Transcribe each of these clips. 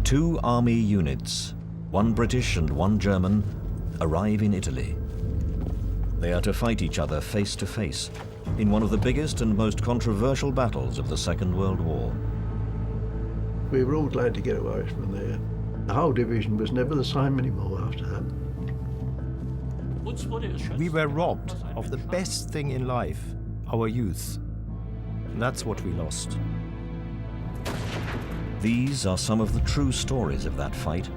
Two army units, one British and one German, arrive in Italy. They are to fight each other face to face in one of the biggest and most controversial battles of the Second World War. We were all glad to get away from there. The whole division was never the same anymore after that. We were robbed of the best thing in life, our youth. And that's what we lost. These are some of the true stories of that fight,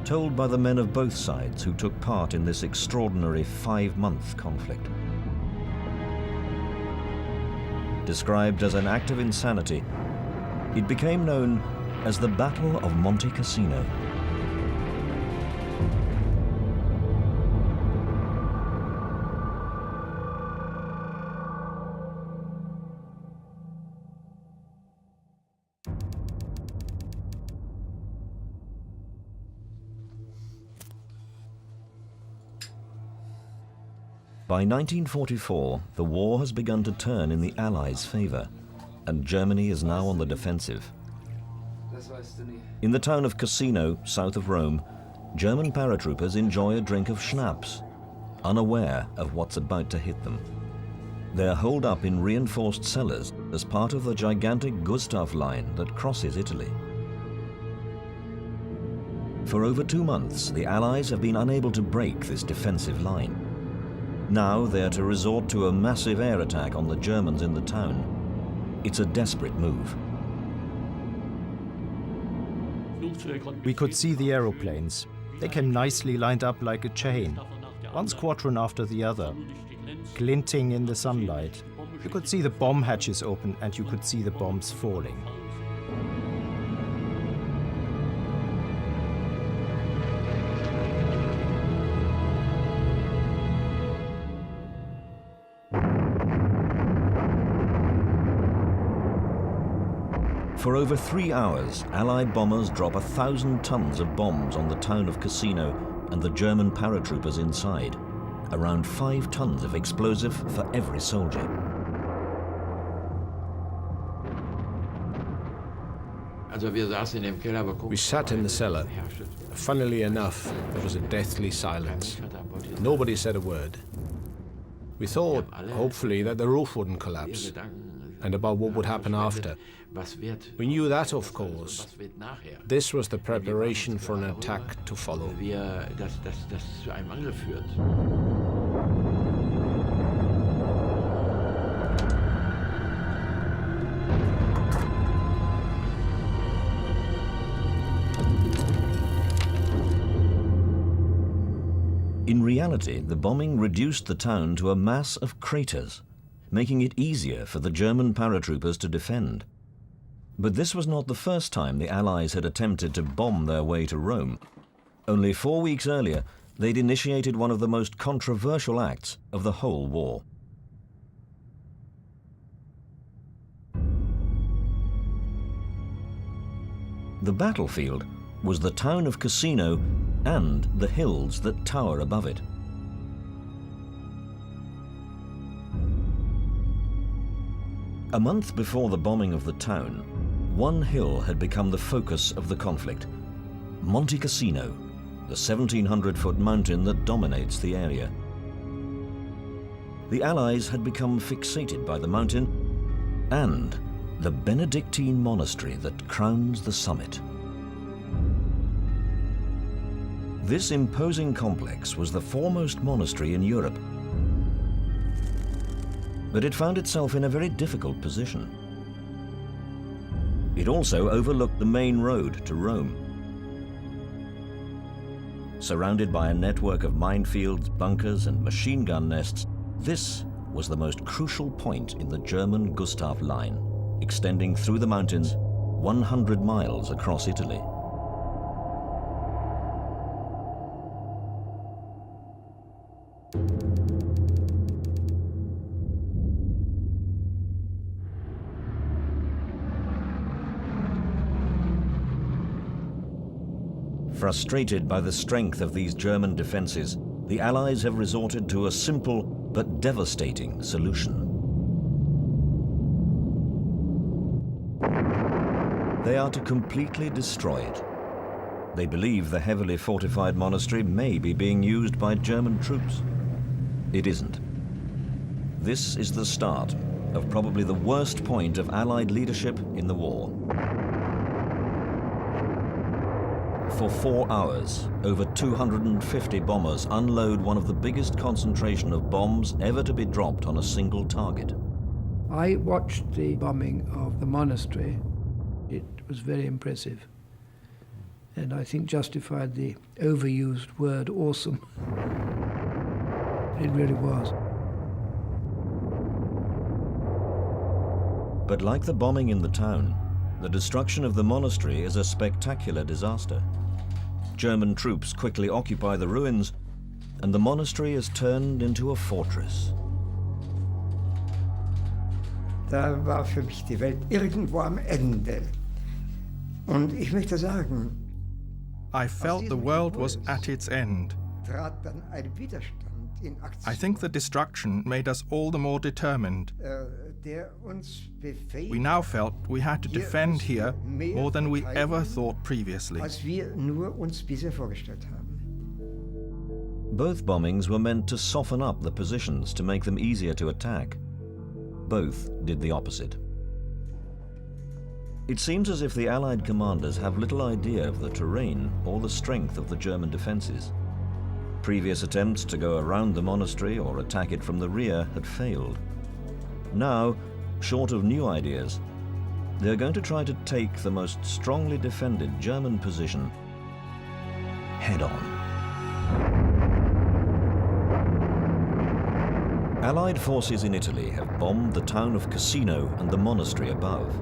told by the men of both sides who took part in this extraordinary 5-month conflict. Described as an act of insanity, it became known as the Battle of Monte Cassino. By 1944, the war has begun to turn in the Allies' favor, and Germany is now on the defensive. In the town of Cassino, south of Rome, German paratroopers enjoy a drink of schnapps, unaware of what's about to hit them. They're holed up in reinforced cellars as part of the gigantic Gustav line that crosses Italy. For over 2 months, the Allies have been unable to break this defensive line. Now they are to resort to a massive air attack on the Germans in the town. It's a desperate move. We could see the aeroplanes. They came nicely lined up like a chain, one squadron after the other, glinting in the sunlight. You could see the bomb hatches open and you could see the bombs falling. For over 3 hours, Allied bombers drop 1,000 tons of bombs on the town of Cassino and the German paratroopers inside. Around 5 tons of explosive for every soldier. We sat in the cellar. Funnily enough, there was a deathly silence. Nobody said a word. We thought, hopefully, that the roof wouldn't collapse, and about what would happen after. We knew that, of course. This was the preparation for an attack to follow. In reality, the bombing reduced the town to a mass of craters, making it easier for the German paratroopers to defend. But this was not the first time the Allies had attempted to bomb their way to Rome. Only 4 weeks earlier, they'd initiated one of the most controversial acts of the whole war. The battlefield was the town of Cassino and the hills that tower above it. A month before the bombing of the town, one hill had become the focus of the conflict: Monte Cassino, the 1,700-foot mountain that dominates the area. The Allies had become fixated by the mountain and the Benedictine monastery that crowns the summit. This imposing complex was the foremost monastery in Europe, but it found itself in a very difficult position. It also overlooked the main road to Rome. Surrounded by a network of minefields, bunkers, and machine gun nests, this was the most crucial point in the German Gustav line, extending through the mountains 100 miles across Italy. Frustrated by the strength of these German defenses, the Allies have resorted to a simple but devastating solution. They are to completely destroy it, They believe the heavily fortified monastery may be being used by German troops. It isn't. This is the start of probably the worst point of Allied leadership in the war. For 4 hours, over 250 bombers unload one of the biggest concentration of bombs ever to be dropped on a single target. I watched the bombing of the monastery. It was very impressive, and I think justified the overused word awesome. It really was. But like the bombing in the town, the destruction of the monastery is a spectacular disaster. German troops quickly occupy the ruins, and the monastery is turned into a fortress. Da war für mich die Welt irgendwo am Ende. Und ich möchte sagen, I felt the world was at its end. trat dann ein Widerstand in Aktion, I think the destruction made us all the more determined. der uns befähigt, We now felt we had to defend here more than we ever thought previously. als wir nur uns bisher vorgestellt haben. Both bombings were meant to soften up the positions to make them easier to attack. Both did the opposite. It seems as if the Allied commanders have little idea of the terrain or the strength of the German defences. Previous attempts to go around the monastery or attack it from the rear had failed. Now, short of new ideas, they're going to try to take the most strongly defended German position head on. Allied forces in Italy have bombed the town of Cassino and the monastery above.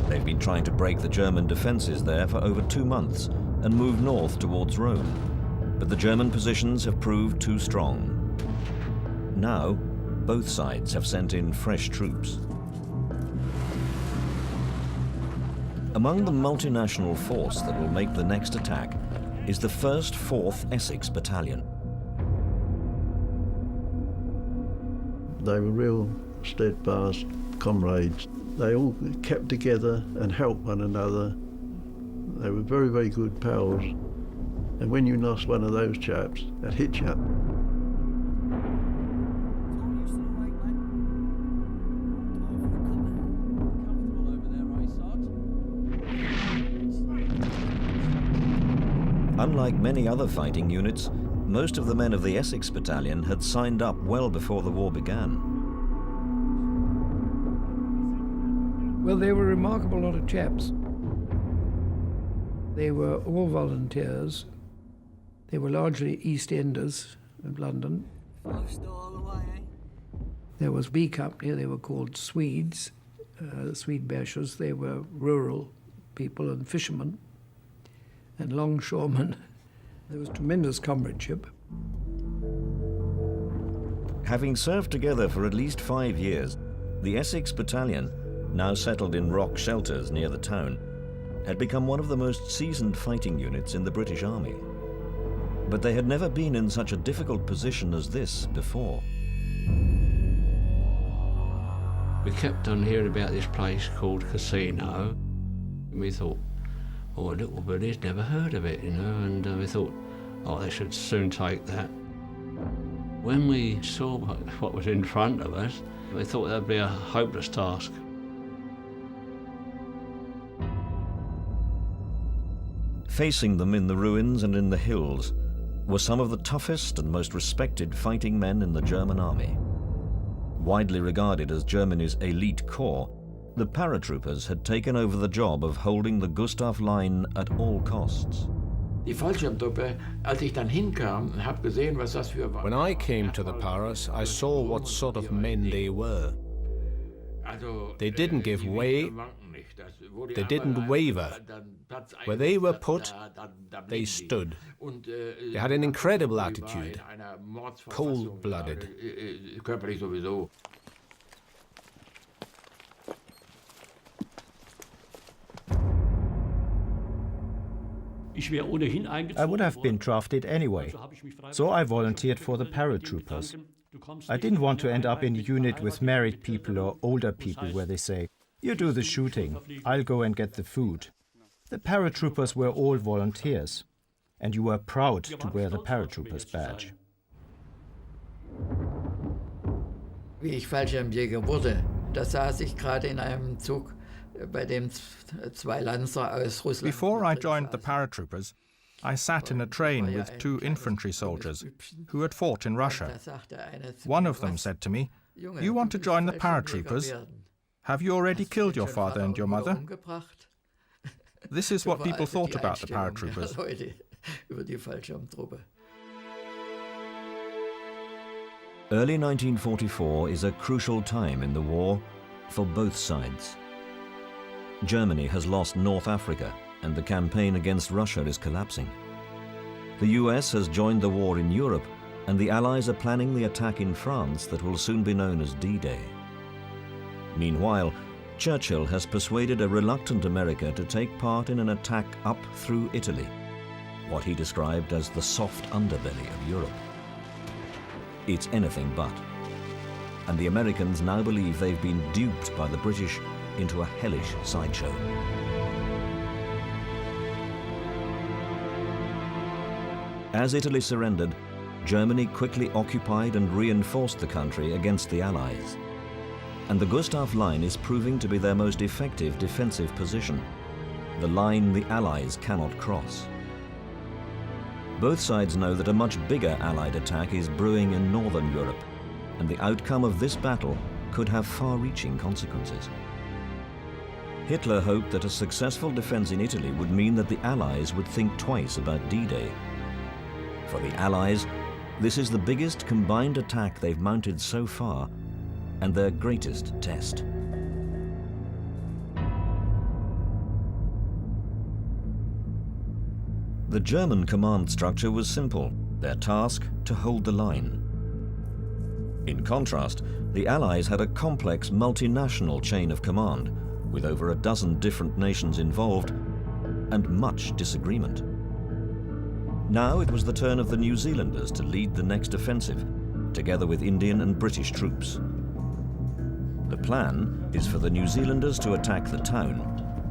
They've been trying to break the German defences there for over 2 months and move north towards Rome. But the German positions have proved too strong. Now, both sides have sent in fresh troops. Among the multinational force that will make the next attack is the 1st 4th Essex Battalion. They were real steadfast comrades. They all kept together and helped one another. They were very, very good pals. And when you lost one of those chaps, that hit you. Unlike many other fighting units, most of the men of the Essex Battalion had signed up well before the war began. Well, they were a remarkable lot of chaps. They were all volunteers. They were largely East Enders of London. There was B Company, they were called Swedes, Swedebashers. They were rural people and fishermen and longshoremen. There was tremendous comradeship. Having served together for at least 5 years, the Essex Battalion, now settled in rock shelters near the town, had become one of the most seasoned fighting units in the British Army. But they had never been in such a difficult position as this before. We kept on hearing about this place called Cassino. We thought, oh, little Billy's never heard of it, you know, and we thought, oh, they should soon take that. When we saw what was in front of us, we thought that'd be a hopeless task. Facing them in the ruins and in the hills were some of the toughest and most respected fighting men in the German army. Widely regarded as Germany's elite corps, the paratroopers had taken over the job of holding the Gustav Line at all costs. When I came to the Paras, I saw what sort of men they were. They didn't give way, they didn't waver. Where they were put, they stood. They had an incredible attitude, cold-blooded. I would have been drafted anyway, so I volunteered for the paratroopers. I didn't want to end up in a unit with married people or older people where they say, "You do the shooting, I'll go and get the food." The paratroopers were all volunteers, and you were proud to wear the paratroopers badge. Wie ich Fallschirmjäger wurde, da saß ich gerade in einem Zug, bei dem zwei Lanzer aus Russland. Before I joined the paratroopers, I sat in a train with 2 infantry soldiers who had fought in Russia. One of them said to me, "You want to join the paratroopers? Have you already killed your father and your mother?" This is what people thought about the paratroopers. Early 1944 is a crucial time in the war for both sides. Germany has lost North Africa, and the campaign against Russia is collapsing. The US has joined the war in Europe, and the Allies are planning the attack in France that will soon be known as D-Day. Meanwhile, Churchill has persuaded a reluctant America to take part in an attack up through Italy, what he described as the soft underbelly of Europe. It's anything but. And the Americans now believe they've been duped by the British into a hellish sideshow. As Italy surrendered, Germany quickly occupied and reinforced the country against the Allies. And the Gustav Line is proving to be their most effective defensive position, the line the Allies cannot cross. Both sides know that a much bigger Allied attack is brewing in Northern Europe, and the outcome of this battle could have far-reaching consequences. Hitler hoped that a successful defense in Italy would mean that the Allies would think twice about D-Day. For the Allies, this is the biggest combined attack they've mounted so far, and their greatest test. The German command structure was simple, their task to hold the line. In contrast, the Allies had a complex multinational chain of command, with over a dozen different nations involved, and much disagreement. Now it was the turn of the New Zealanders to lead the next offensive, together with Indian and British troops. The plan is for the New Zealanders to attack the town,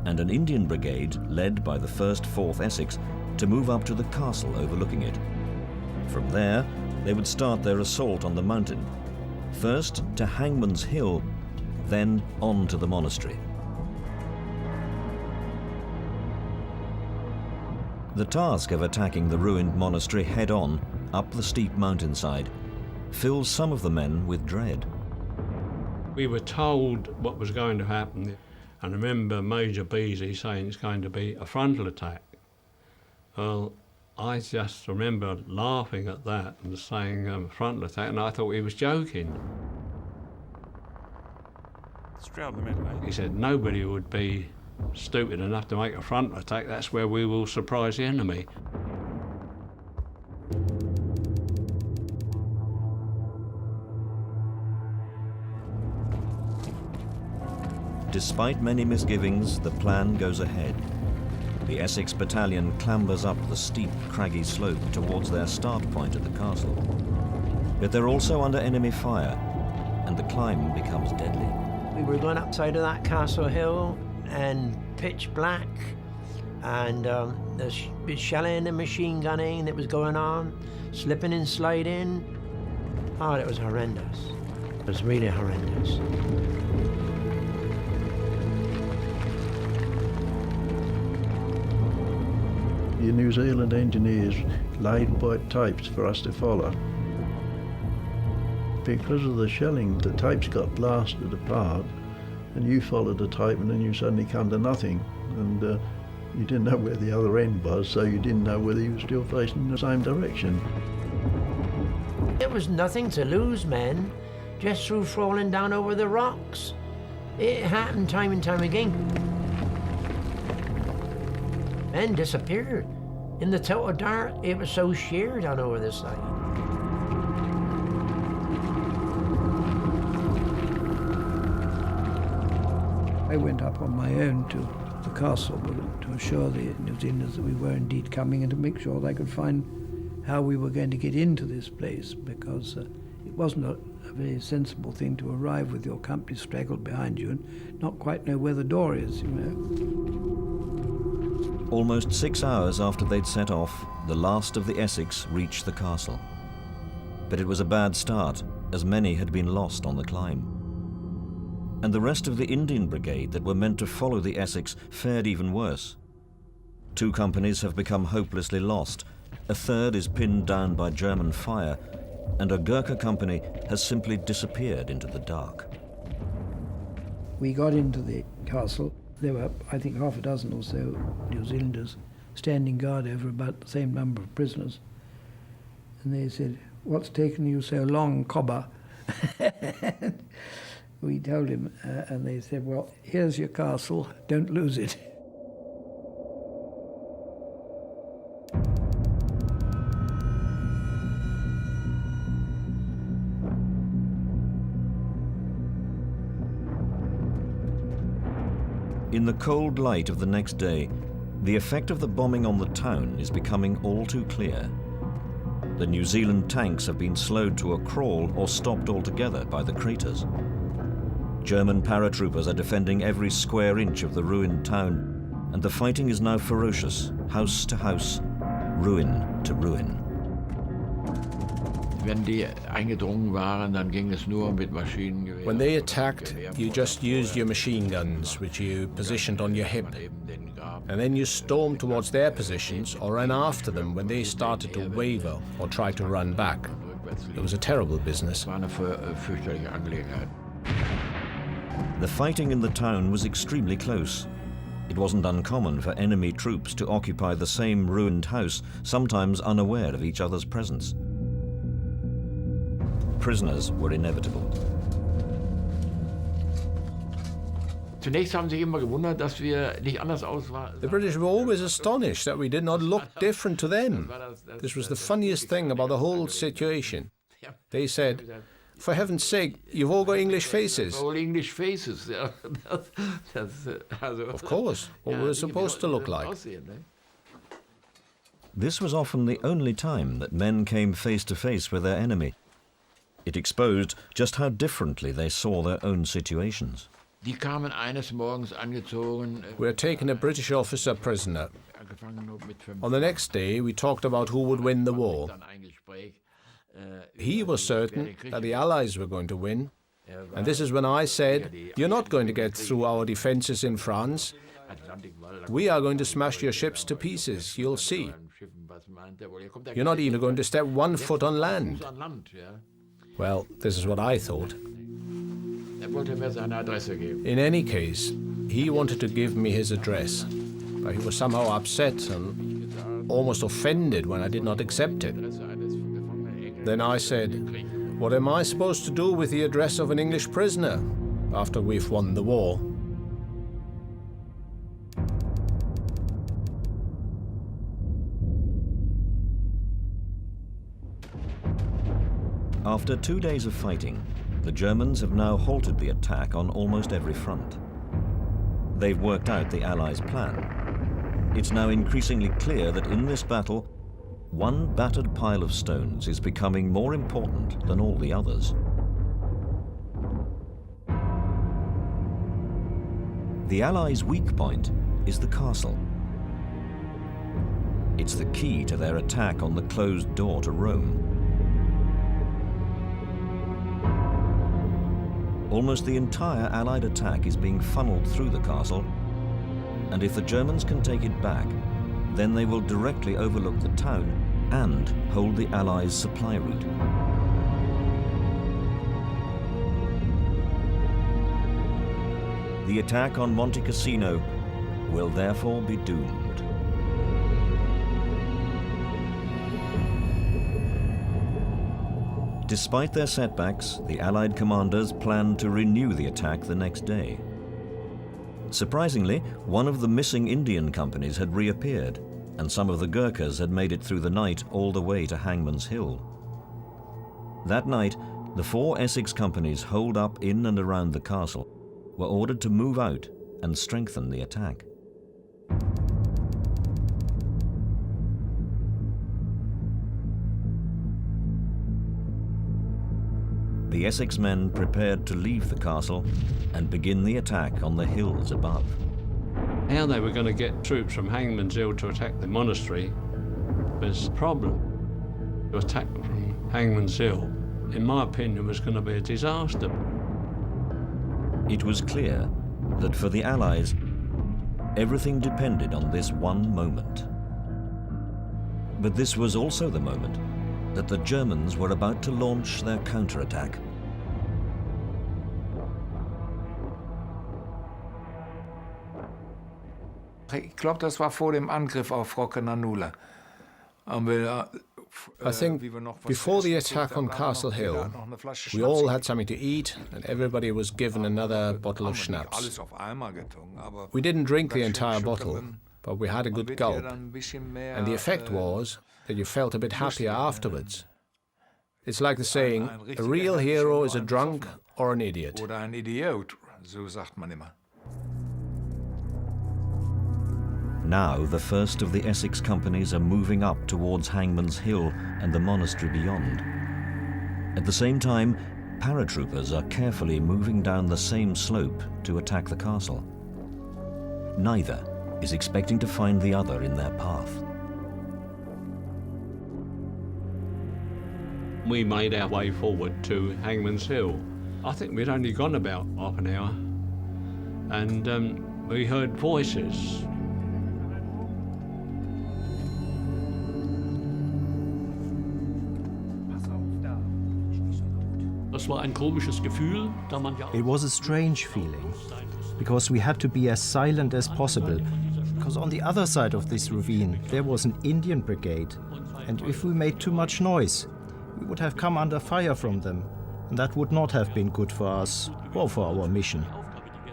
and an Indian brigade, led by the 1st 4th Essex, to move up to the castle overlooking it. From there, they would start their assault on the mountain, first to Hangman's Hill, then on to the monastery. The task of attacking the ruined monastery head-on, up the steep mountainside, fills some of the men with dread. We were told what was going to happen, and I remember Major Beasley saying it's going to be a frontal attack. Well, I just remember laughing at that and saying frontal attack, and I thought he was joking. Straight up the middle, eh? He said nobody would be stupid enough to make a frontal attack. That's where we will surprise the enemy. Despite many misgivings, the plan goes ahead. The Essex Battalion clambers up the steep, craggy slope towards their start point at the castle. But they're also under enemy fire, and the climb becomes deadly. We were going upside of that castle hill, and pitch black, and there's shelling and machine gunning that was going on, slipping and sliding. Oh, it was horrendous. It was really horrendous. The New Zealand engineers laid white tapes for us to follow. Because of the shelling, the tapes got blasted apart, and you followed the tape and then you suddenly come to nothing, and you didn't know where the other end was, so you didn't know whether you were still facing the same direction. It was nothing to lose, men, just through falling down over the rocks. It happened time and time again. Men disappeared. In the total dark, it was so sheer down over this side. I went up on my own to the castle to assure the New Zealanders that we were indeed coming and to make sure they could find how we were going to get into this place, because it wasn't a very sensible thing to arrive with your company straggled behind you and not quite know where the door is, you know. Almost 6 hours after they'd set off, the last of the Essex reached the castle. But it was a bad start, as many had been lost on the climb. And the rest of the Indian Brigade that were meant to follow the Essex fared even worse. 2 companies have become hopelessly lost, a third is pinned down by German fire, and a Gurkha company has simply disappeared into the dark. We got into the castle. There were, I think, half a dozen or so New Zealanders standing guard over about the same number of prisoners. And they said, "What's taken you so long, Cobber?" We told him, and they said, "Well, here's your castle, don't lose it." In the cold light of the next day, the effect of the bombing on the town is becoming all too clear. The New Zealand tanks have been slowed to a crawl or stopped altogether by the craters. German paratroopers are defending every square inch of the ruined town, and the fighting is now ferocious, house to house, ruin to ruin. When they attacked, you just used your machine guns, which you positioned on your hip. And then you stormed towards their positions or ran after them when they started to waver or try to run back. It was a terrible business. The fighting in the town was extremely close. It wasn't uncommon for enemy troops to occupy the same ruined house, sometimes unaware of each other's presence. Prisoners were inevitable. The British were always astonished that we did not look different to them. This was the funniest thing about the whole situation. They said, "For heaven's sake, you've all got English faces." All English faces. Of course, what we were supposed to look like. This was often the only time that men came face to face with their enemy. It exposed just how differently they saw their own situations. We had taken a British officer prisoner. On the next day, we talked about who would win the war. He was certain that the Allies were going to win. And this is when I said, "You're not going to get through our defenses in France. We are going to smash your ships to pieces, you'll see. You're not even going to step 1 foot on land." Well, this is what I thought. In any case, he wanted to give me his address, but he was somehow upset and almost offended when I did not accept it. Then I said, "What am I supposed to do with the address of an English prisoner after we've won the war?" After 2 days of fighting, the Germans have now halted the attack on almost every front. They've worked out the Allies' plan. It's now increasingly clear that in this battle, one battered pile of stones is becoming more important than all the others. The Allies' weak point is the castle. It's the key to their attack on the closed door to Rome. Almost the entire Allied attack is being funneled through the castle, and if the Germans can take it back, then they will directly overlook the town and hold the Allies' supply route. The attack on Monte Cassino will therefore be doomed. Despite their setbacks, the Allied commanders planned to renew the attack the next day. Surprisingly, one of the missing Indian companies had reappeared, and some of the Gurkhas had made it through the night all the way to Hangman's Hill. That night, the 4 Essex companies holed up in and around the castle were ordered to move out and strengthen the attack. The Essex men prepared to leave the castle and begin the attack on the hills above. How they were going to get troops from Hangman's Hill to attack the monastery was a problem. To attack from Hangman's Hill, in my opinion, was going to be a disaster. It was clear that for the Allies, everything depended on this one moment. But this was also the moment that the Germans were about to launch their counterattack. Ich glaube, das war vor dem Angriff auf Roccananula. I think before the attack on Castle Hill, we all had something to eat and everybody was given another bottle of schnapps. We didn't drink the entire bottle, but we had a good gulp. And the effect was that you felt a bit happier afterwards. It's like the saying, a real hero is a drunk or an idiot. Oder ein Idiot, so sagt man immer. Now the first of the Essex companies are moving up towards Hangman's Hill and the monastery beyond. At the same time, paratroopers are carefully moving down the same slope to attack the castle. Neither is expecting to find the other in their path. We made our way forward to Hangman's Hill. I think we'd only gone about half an hour, and we heard voices. It was a strange feeling, because we had to be as silent as possible, because on the other side of this ravine there was an Indian brigade, and if we made too much noise, we would have come under fire from them, and that would not have been good for us or for our mission,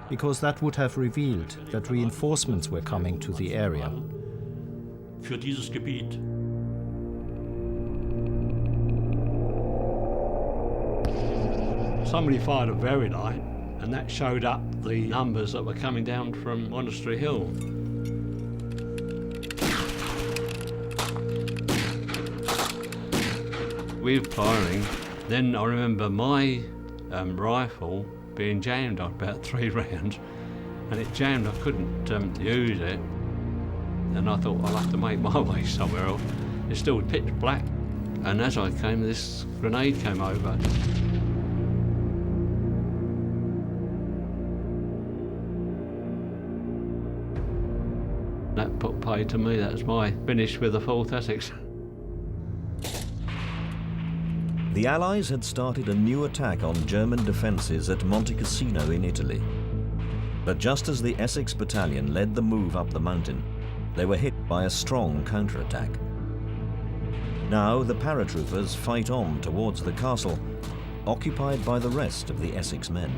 because that would have revealed that reinforcements were coming to the area. Für dieses Gebiet. Somebody fired a very light, and that showed up the numbers that were coming down from Monastery Hill. We were firing. Then I remember my rifle being jammed on about 3 rounds, and it jammed. I couldn't use it, and I thought I'll have to make my way somewhere else. It's still pitch black, and as I came, this grenade came over. That put pay to me. That's my finish with the 4th Essex. The Allies had started a new attack on German defences at Monte Cassino in Italy. But just as the Essex Battalion led the move up the mountain, they were hit by a strong counterattack. Now the paratroopers fight on towards the castle, occupied by the rest of the Essex men.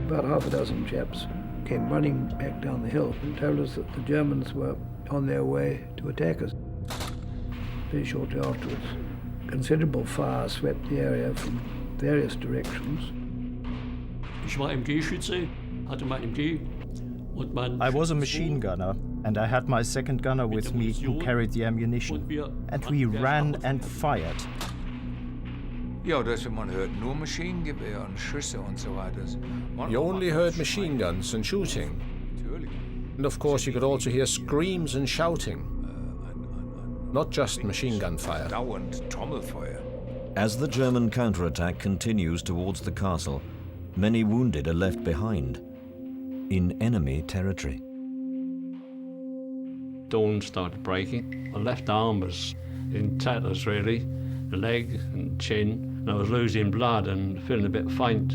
About half a dozen chaps came running back down the hill and told us that the Germans were on their way to attack us. Very shortly afterwards, considerable fire swept the area from various directions. Ich war MG-Schütze, hatte mein MG und mein... I was a machine gunner, and I had my second gunner with me who carried the ammunition, and we ran and fired. Ja, das man hört nur Maschinengewehr und Schüsse und so weiter. You only heard machine guns and shooting. And of course you could also hear screams and shouting. Not just machine gun fire. Dauernd Trommelfeuer. As the German counterattack continues towards the castle, many wounded are left behind, in enemy territory. Dawn started breaking. My left arm was in tatters really, the leg and chin, and I was losing blood and feeling a bit faint.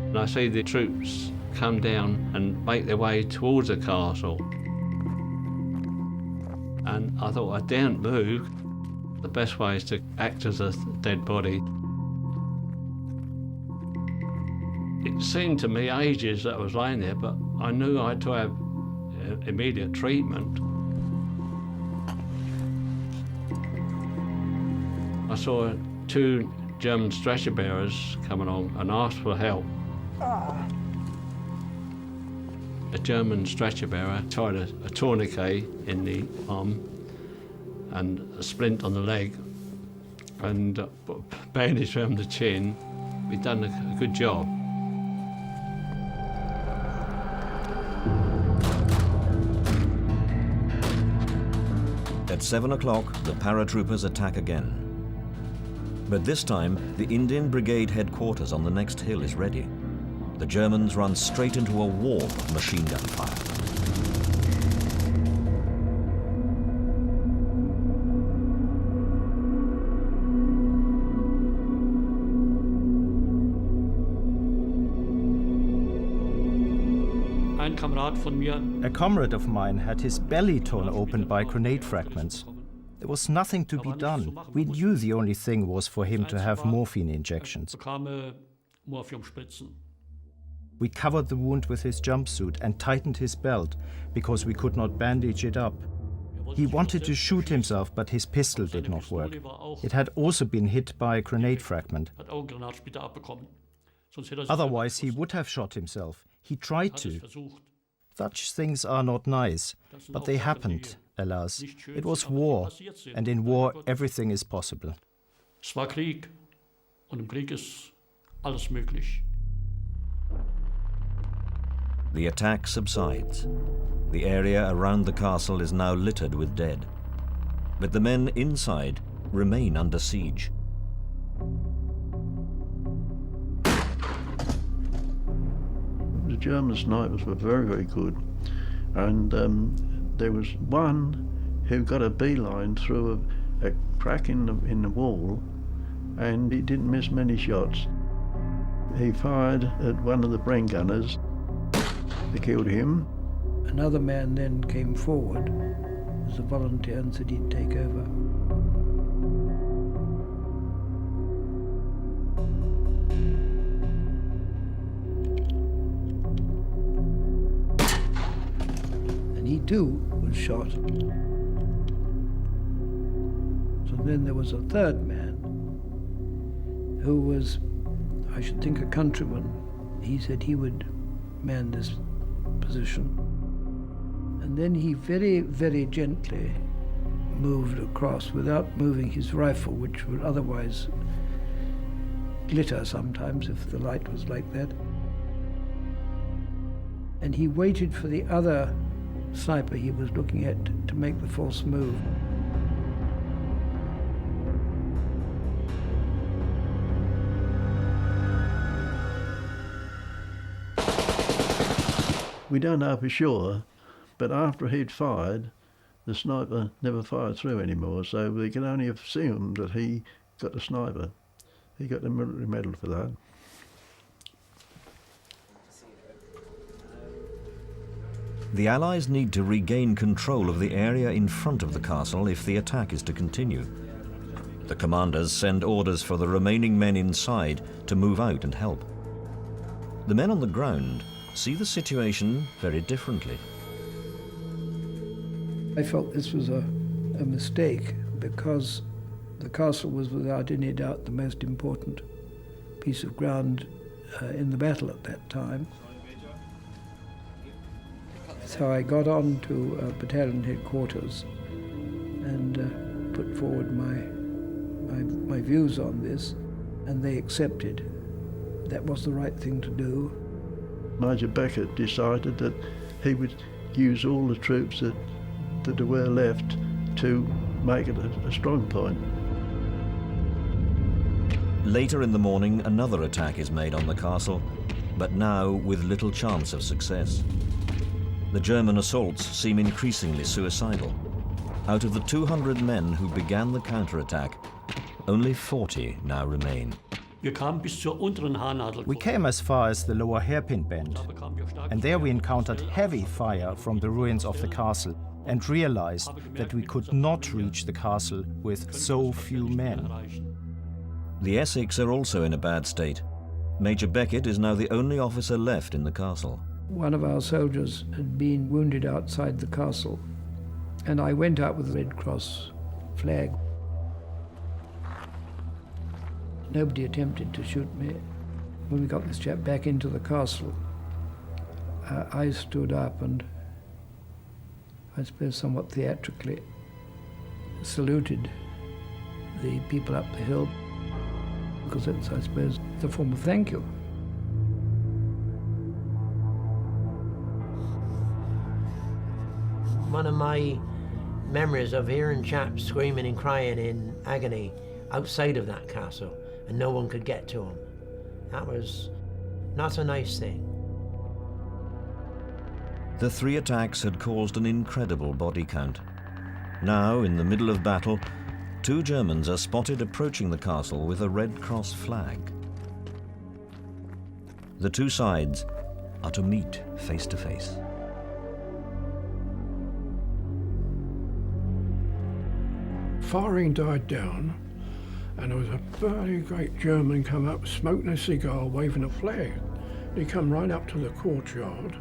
And I see the troops come down and make their way towards the castle. And I thought, I daren't move. The best way is to act as a dead body. It seemed to me ages that I was lying there, but I knew I had to have immediate treatment. I saw 2 German stretcher bearers come along and asked for help. A German stretcher bearer tied a tourniquet in the arm and a splint on the leg and put a bandage around the chin. We'd done a good job. 7 o'clock, the paratroopers attack again. But this time, the Indian Brigade headquarters on the next hill is ready. The Germans run straight into a wall of machine gun fire. A comrade of mine had his belly torn open by grenade fragments. There was nothing to be done. We knew the only thing was for him to have morphine injections. We covered the wound with his jumpsuit and tightened his belt because we could not bandage it up. He wanted to shoot himself, but his pistol did not work. It had also been hit by a grenade fragment. Otherwise, he would have shot himself. He tried to. Such things are not nice, but they happened, alas. It was war, and in war everything is possible. Es war Krieg, und im Krieg ist alles möglich. The attack subsides. The area around the castle is now littered with dead. But the men inside remain under siege. The German snipers were very, very good. And there was one who got a beeline through a crack in the wall, and he didn't miss many shots. He fired at one of the Bren gunners. They killed him. Another man then came forward as a volunteer and said he'd take over. And he too was shot. So then there was a third man who was, I should think, a countryman. He said he would man this position. And then he very, very gently moved across without moving his rifle, which would otherwise glitter sometimes if the light was like that. And he waited for the other sniper he was looking at to make the false move. We don't know for sure, but after he'd fired, the sniper never fired through anymore, so we can only assume that he got the sniper. He got the military medal for that. The Allies need to regain control of the area in front of the castle if the attack is to continue. The commanders send orders for the remaining men inside to move out and help. The men on the ground see the situation very differently. I felt this was a mistake because the castle was without any doubt the most important piece of ground in the battle at that time. So I got on to battalion headquarters and put forward my views on this, and they accepted that was the right thing to do. Major Beckett decided that he would use all the troops that were left to make it a strong point. Later in the morning, another attack is made on the castle, but now with little chance of success. The German assaults seem increasingly suicidal. Out of the 200 men who began the counterattack, only 40 now remain. We came as far as the lower hairpin bend, and there we encountered heavy fire from the ruins of the castle and realized that we could not reach the castle with so few men. The Essex are also in a bad state. Major Beckett is now the only officer left in the castle. One of our soldiers had been wounded outside the castle, and I went out with the Red Cross flag. Nobody attempted to shoot me. When we got this chap back into the castle, I stood up and, I suppose somewhat theatrically, saluted the people up the hill, because it's, I suppose, a form of thank you. One of my memories of hearing chaps screaming and crying in agony outside of that castle, and no one could get to them. That was not a nice thing. The 3 attacks had caused an incredible body count. Now, in the middle of battle, 2 Germans are spotted approaching the castle with a Red Cross flag. The 2 sides are to meet face to face. Firing died down, and there was a very great German come up, smoking a cigar, waving a flag. He come right up to the courtyard.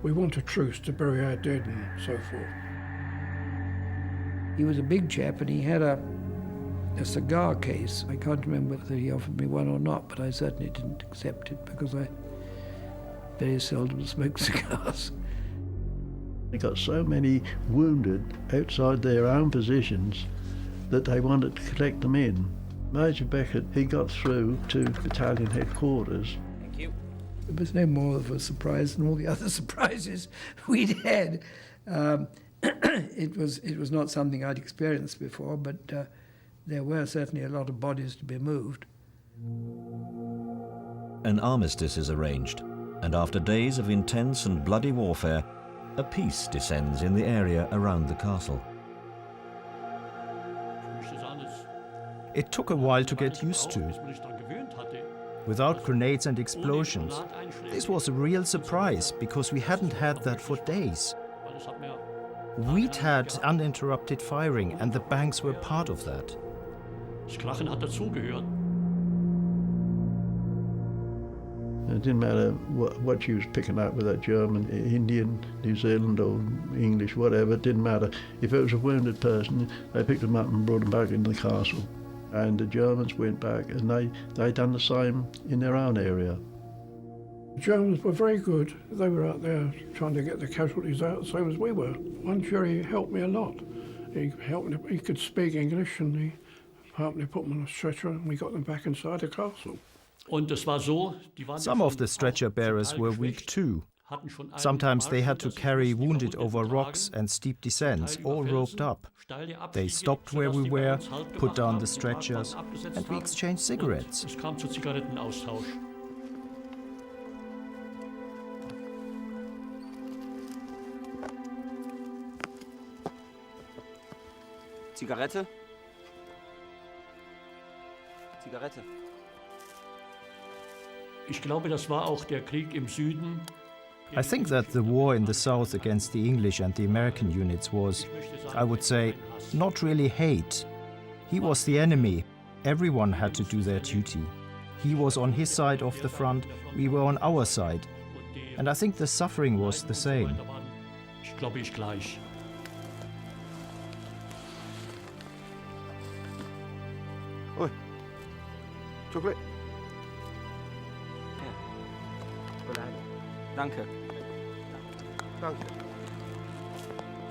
We want a truce to bury our dead and so forth. He was a big chap, and he had a cigar case. I can't remember whether he offered me one or not, but I certainly didn't accept it because I very seldom smoke cigars. They got so many wounded outside their own positions that they wanted to collect them in. Major Beckett, he got through to battalion headquarters. Thank you. It was no more of a surprise than all the other surprises we'd had. It was not something I'd experienced before, but there were certainly a lot of bodies to be moved. An armistice is arranged, and after days of intense and bloody warfare, a peace descends in the area around the castle. It took a while to get used to. Without grenades and explosions, this was a real surprise because we hadn't had that for days. We'd had uninterrupted firing, and the banks were part of that. It didn't matter what she was picking up, with that German, Indian, New Zealand or English, whatever, it didn't matter. If it was a wounded person, they picked them up and brought them back into the castle. And the Germans went back, and they done the same in their own area. The Germans were very good. They were out there trying to get the casualties out, same as we were. One Jerry helped me a lot. He helped me, he could speak English, and he helped me put them on a stretcher, and we got them back inside the castle. Some of the stretcher bearers were weak too. Sometimes they had to carry wounded over rocks and steep descents, all roped up. They stopped where we were, put down the stretchers, and we exchanged cigarettes. Zigarette? Zigarette. I think that the war in the south against the English and the American units was, I would say, not really hate. He was the enemy. Everyone had to do their duty. He was on his side of the front, we were on our side. And I think the suffering was the same. Oi, chocolate. Danke. Danke.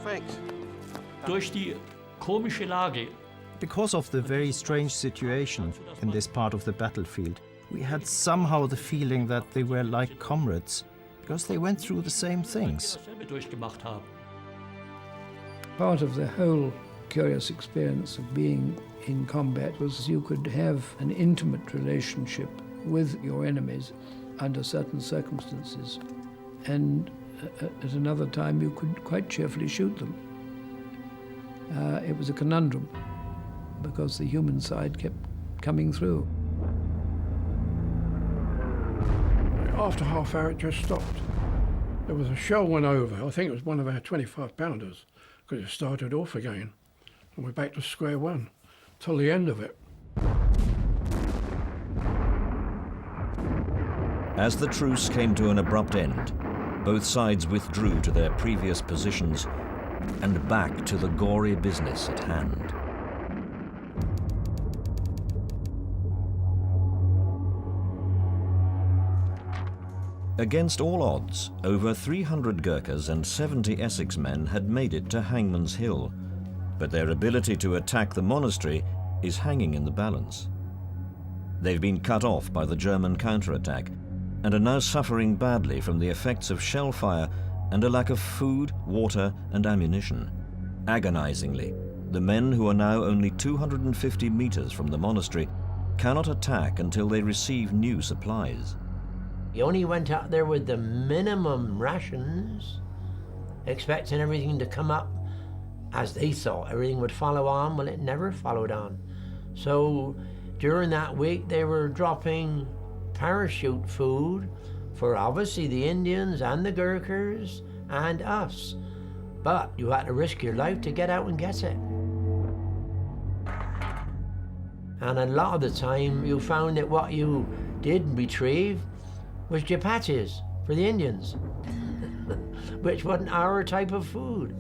Thanks. Because of the very strange situation in this part of the battlefield, we had somehow the feeling that they were like comrades, because they went through the same things. Part of the whole curious experience of being in combat was you could have an intimate relationship with your enemies under certain circumstances, and at another time you could quite cheerfully shoot them. It was a conundrum because the human side kept coming through. After half hour it just stopped. There was a shell went over. I think it was one of our 25-pounders, because it started off again, and we're back to square one till the end of it. As the truce came to an abrupt end, both sides withdrew to their previous positions and back to the gory business at hand. Against all odds, over 300 Gurkhas and 70 Essex men had made it to Hangman's Hill, but their ability to attack the monastery is hanging in the balance. They've been cut off by the German counterattack and are now suffering badly from the effects of shell fire and a lack of food, water and ammunition. Agonizingly, the men who are now only 250 meters from the monastery cannot attack until they receive new supplies. You only went out there with the minimum rations, expecting everything to come up as they thought everything would follow on. Well, it never followed on. So during that week, they were dropping parachute food for obviously the Indians and the Gurkhas and us. But you had to risk your life to get out and get it. And a lot of the time, you found that what you did retrieve was chapatis for the Indians, which wasn't our type of food.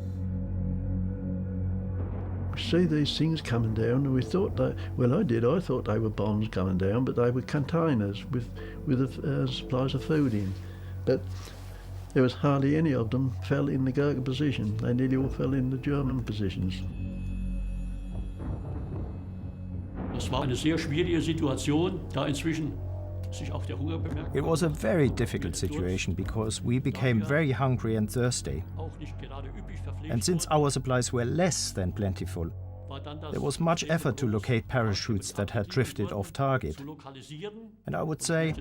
See these things coming down, and we thought that, well, I did, I thought they were bombs coming down, but they were containers with supplies of food in. But there was hardly any of them fell in the Gurkha position. They nearly all fell in the German positions. Das war eine sehr schwierige Situation, da inzwischen sich auch der Hunger bemerkt. It was a very difficult situation because we became very hungry and thirsty. And since our supplies were less than plentiful, there was much effort to locate parachutes that had drifted off target. And I would say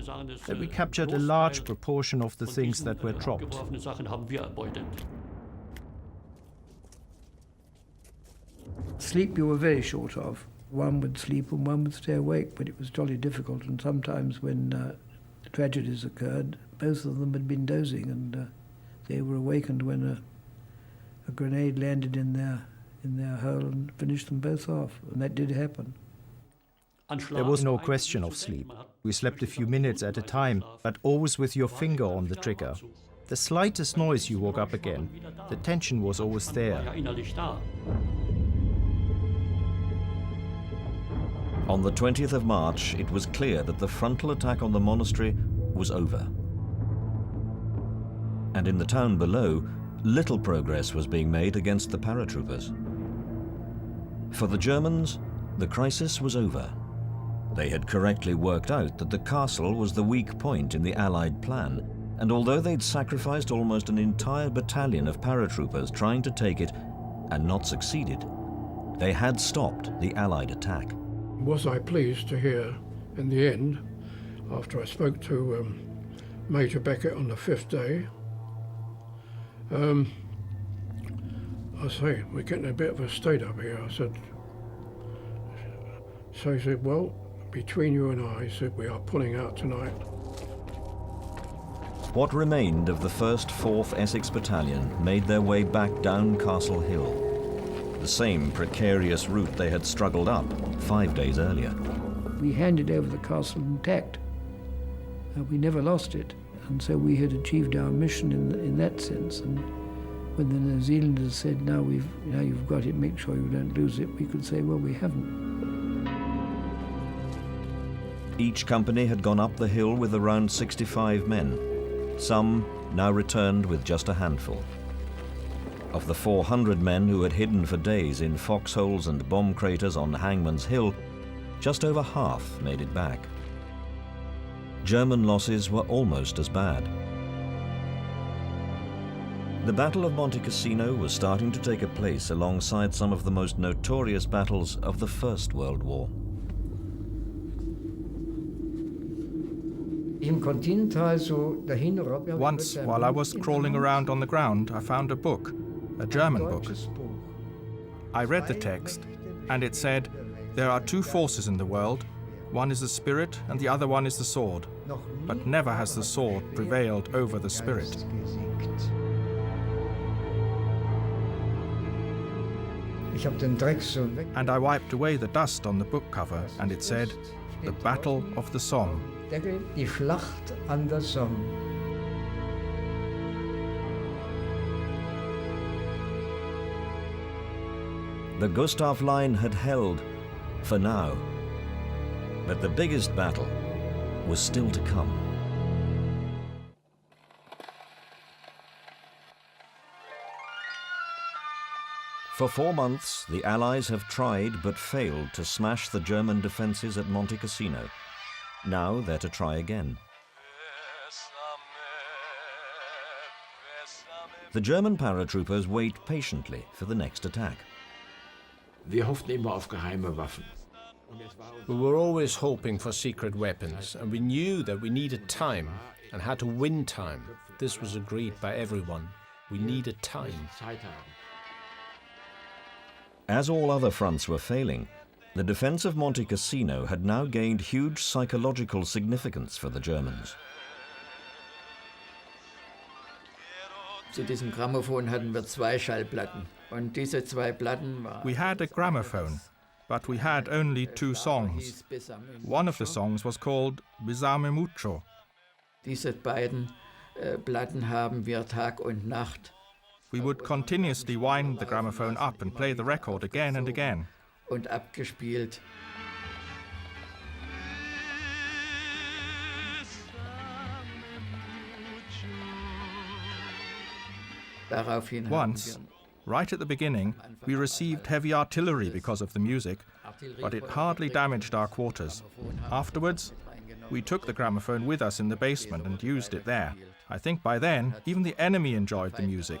that we captured a large proportion of the things that were dropped. Sleep you were very short of. One would sleep and one would stay awake, but it was jolly difficult. And sometimes when tragedies occurred, both of them had been dozing, and they were awakened when a grenade landed in their hull and finished them both off. And that did happen. There was no question of sleep. We slept a few minutes at a time, but always with your finger on the trigger. The slightest noise you woke up again. The tension was always there. On the 20th of March, it was clear that the frontal attack on the monastery was over. And in the town below, little progress was being made against the paratroopers. For the Germans, the crisis was over. They had correctly worked out that the castle was the weak point in the Allied plan, and although they'd sacrificed almost an entire battalion of paratroopers trying to take it and not succeeded, they had stopped the Allied attack. Was I pleased to hear in the end, after I spoke to Major Beckett on the 5th day, I say, we're getting a bit of a state up here. I said, so he said, well, between you and I, he said, we are pulling out tonight. What remained of the 1st 4th Essex Battalion made their way back down Castle Hill, the same precarious route they had struggled up 5 days earlier. We handed over the castle intact. We never lost it, and so we had achieved our mission in that sense. And when the New Zealanders said, now you've got it, make sure you don't lose it, we could say, well, we haven't. Each company had gone up the hill with around 65 men. Some now returned with just a handful. Of the 400 men who had hidden for days in foxholes and bomb craters on Hangman's Hill, just over half made it back. German losses were almost as bad. The Battle of Monte Cassino was starting to take a place alongside some of the most notorious battles of the First World War. Once, while I was crawling around on the ground, I found a book, a German book. I read the text, and it said, there are two forces in the world. One is the spirit, and the other one is the sword. But never has the sword prevailed over the spirit. And I wiped away the dust on the book cover, and it said, The Battle of the Somme. Die Schlacht an der Somme. The Gustav Line had held, for now, but the biggest battle was still to come. For 4 months, the Allies have tried but failed to smash the German defences at Monte Cassino. Now they're to try again. the German paratroopers wait patiently for the next attack. Wir hofften immer auf geheime Waffen. We were always hoping for secret weapons, and we knew that we needed time and had to win time. This was agreed by everyone. We needed time. As all other fronts were failing, the defense of Monte Cassino had now gained huge psychological significance for the Germans. Zu diesem Grammophon hatten wir 2 Schallplatten. Und diese 2 Platten waren... We had a gramophone, but we had only 2 songs. One of the songs was called Besame Mucho. Diese beiden Platten haben wir Tag und Nacht. We would continuously wind the gramophone up and play the record again and again. Und abgespielt. Once, right at the beginning, we received heavy artillery because of the music, but it hardly damaged our quarters. Afterwards, we took the gramophone with us in the basement and used it there. I think by then, even the enemy enjoyed the music.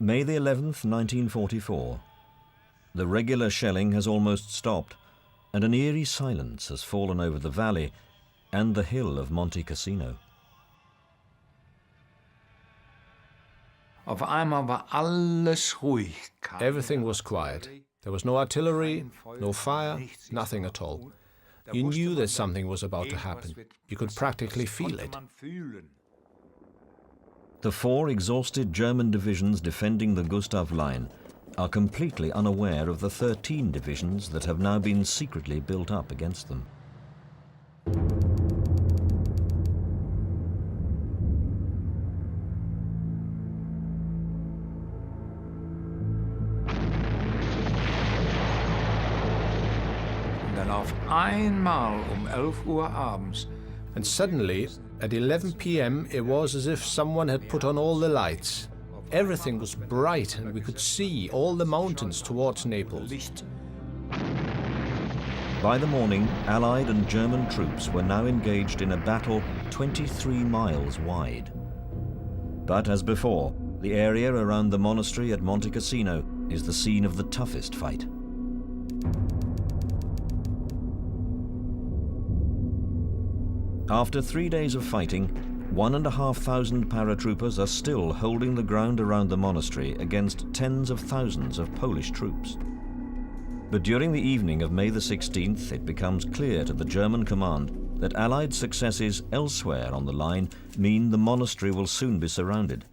May the 11th, 1944. The regular shelling has almost stopped, and an eerie silence has fallen over the valley and the hill of Monte Cassino. Auf einmal war alles ruhig. Everything was quiet. There was no artillery, no fire, nothing at all. You knew that something was about to happen. You could practically feel it. The 4 exhausted German divisions defending the Gustav Line are completely unaware of the 13 divisions that have now been secretly built up against them. Dann auf einmal 11 Uhr abends. And suddenly, at 11 p.m., it was as if someone had put on all the lights. Everything was bright and we could see all the mountains towards Naples. By the morning, Allied and German troops were now engaged in a battle 23 miles wide. But as before, the area around the monastery at Monte Cassino is the scene of the toughest fight. After 3 days of fighting, 1,500 paratroopers are still holding the ground around the monastery against tens of thousands of Polish troops. But during the evening of May the 16th, it becomes clear to the German command that Allied successes elsewhere on the line mean the monastery will soon be surrounded.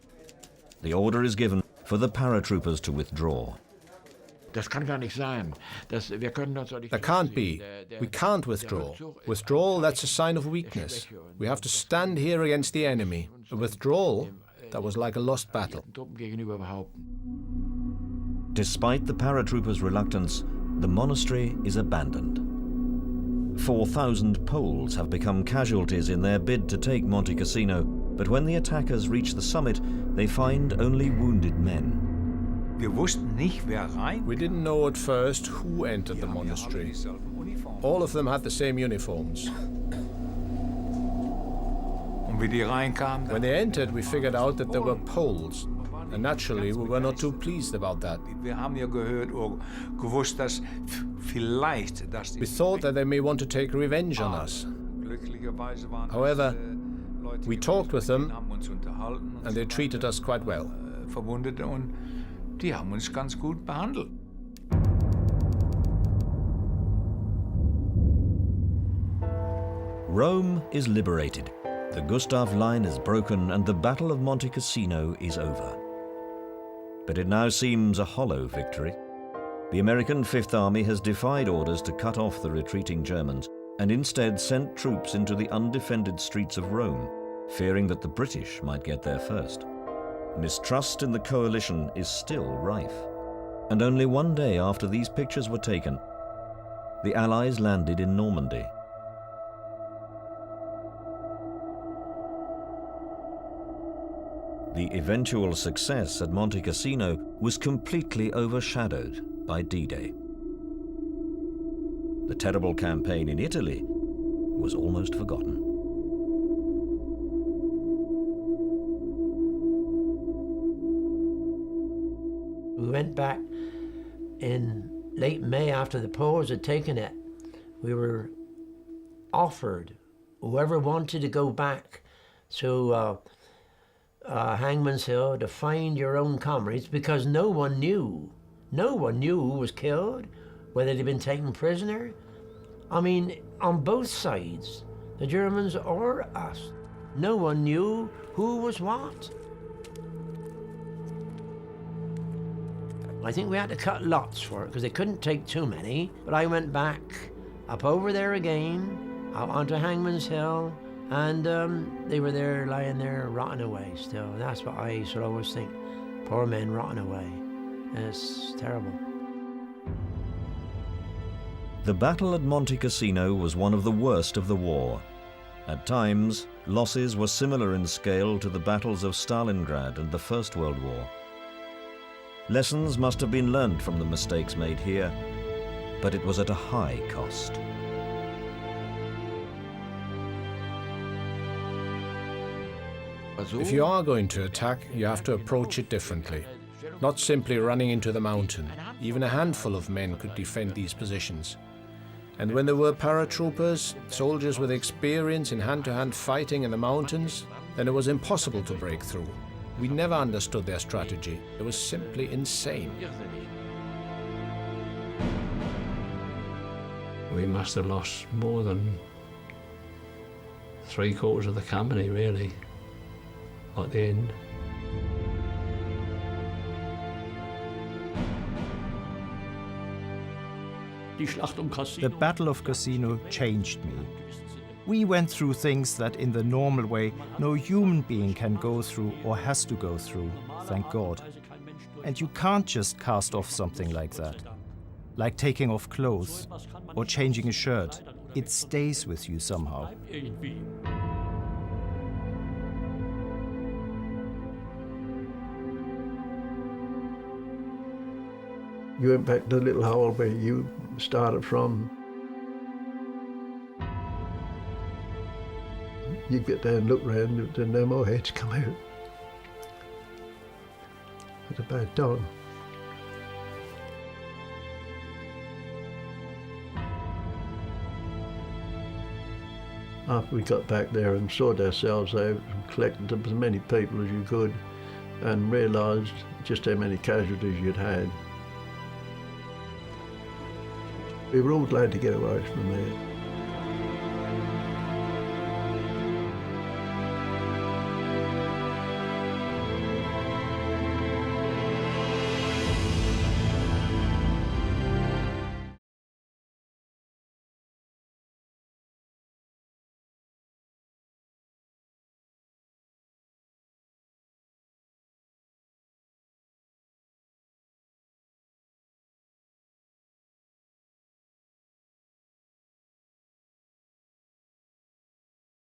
The order is given for the paratroopers to withdraw. Das kann gar nicht sein. Wir können uns doch nicht... That can't be. We can't withdraw. Withdrawal, that's a sign of weakness. We have to stand here against the enemy. A withdrawal, that was like a lost battle. Despite the paratroopers' reluctance, the monastery is abandoned. 4,000 Poles have become casualties in their bid to take Monte Cassino, but when the attackers reach the summit, they find only wounded men. We didn't know at first who entered the monastery. All of them had the same uniforms. When they entered, we figured out that they were Poles, and naturally we were not too pleased about that. We thought that they may want to take revenge on us. However, we talked with them, and they treated us quite well. Die haben uns ganz gut behandelt. Rome is liberated. The Gustav Line is broken and the Battle of Monte Cassino is over. But it now seems a hollow victory. The American Fifth Army has defied orders to cut off the retreating Germans and instead sent troops into the undefended streets of Rome, fearing that the British might get there first. Mistrust in the coalition is still rife. And only one day after these pictures were taken, the Allies landed in Normandy. The eventual success at Monte Cassino was completely overshadowed by D-Day. The terrible campaign in Italy was almost forgotten. We went back in late May after the Poles had taken it. We were offered, whoever wanted to go back to Hangman's Hill to find your own comrades, because no one knew who was killed, whether they'd been taken prisoner. I mean, on both sides, the Germans or us, no one knew who was what. I think we had to cut lots for it because they couldn't take too many, but I went back up over there again, out onto Hangman's Hill, and they were there, lying there, rotting away still. And that's what I used to always think. Poor men rotting away. It's terrible. The battle at Monte Cassino was one of the worst of the war. At times, losses were similar in scale to the battles of Stalingrad and the First World War. Lessons must have been learned from the mistakes made here, but it was at a high cost. If you are going to attack, you have to approach it differently. Not simply running into the mountain. Even a handful of men could defend these positions. And when there were paratroopers, soldiers with experience in hand-to-hand fighting in the mountains, then it was impossible to break through. We never understood their strategy. It was simply insane. We must have lost more than 3/4 of the company, really, at the end. The Battle of Cassino changed me. We went through things that in the normal way no human being can go through or has to go through, thank God. And you can't just cast off something like that. Like taking off clothes or changing a shirt. It stays with you somehow. You went back to the little hole where you started from. You get down and look round, and no more heads come out. It's a bad time. After we got back there and sorted ourselves out and collected as many people as you could and realised just how many casualties you'd had, we were all glad to get away from there.